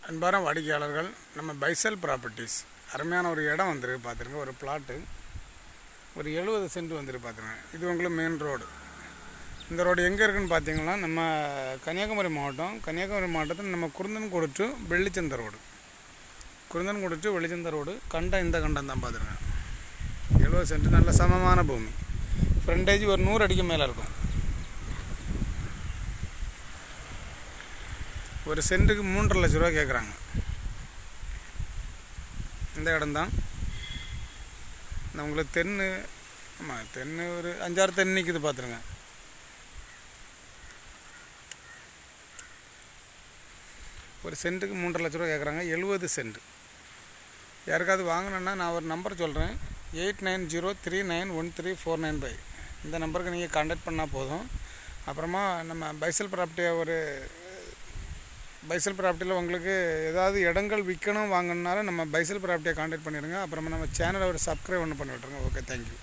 அன்பான வாடிக்கையாளர்கள், நம்ம பைசல் ப்ராப்பர்ட்டிஸ் அருமையான ஒரு இடம் வந்துருக்கு பார்த்துருங்க. ஒரு பிளாட்டு ஒரு 70 சென்ட் வந்துருக்கு பார்த்துருங்க. இது உங்களுக்கு மெயின் ரோடு. இந்த ரோடு எங்கே இருக்குதுன்னு பார்த்தீங்கன்னா, நம்ம கன்னியாகுமரி மாவட்டத்தில் நம்ம Kurunthancode to Vellichanthai road, Kurunthancode to Vellichanthai road இந்த கண்டம் தான் பார்த்துருங்க. 70 சென்ட் நல்ல சமமான பூமி. ஃப்ரண்டேஜ் ஒரு 100 அடிக்கு மேலே இருக்கும். ஒரு சென்ட்டுக்கு 3.5 லட்ச ரூபா கேட்குறாங்க. இந்த இடம்தான் உங்களுக்கு தென்னு, ஆமாம் தென்னு ஒரு 5-6 தென்னு நிற்குது பார்த்துருங்க. ஒரு சென்ட்டுக்கு 3.5 லட்ச ரூபா கேட்குறாங்க. 70 சென்ட். யாருக்காவது வாங்கினேன்னா நான் ஒரு நம்பர் சொல்கிறேன், 8903913495. இந்த நம்பருக்கு நீங்கள் கான்டாக்ட் பண்ணால் போதும். அப்புறமா நம்ம பைசல் ப்ராப்பர்ட்டியில் உங்களுக்கு ஏதாவது இடங்கள் விற்கணும் வாங்கினாலும் நம்ம பைசல் ப்ராப்பர்ட்டியை கான்டாக்ட் பண்ணிடுங்க. அப்புறமா நம்ம சேனலை ஒரு சப்ஸ்கிரைப் பண்ணி விட்ருங்க. Okay, thank you.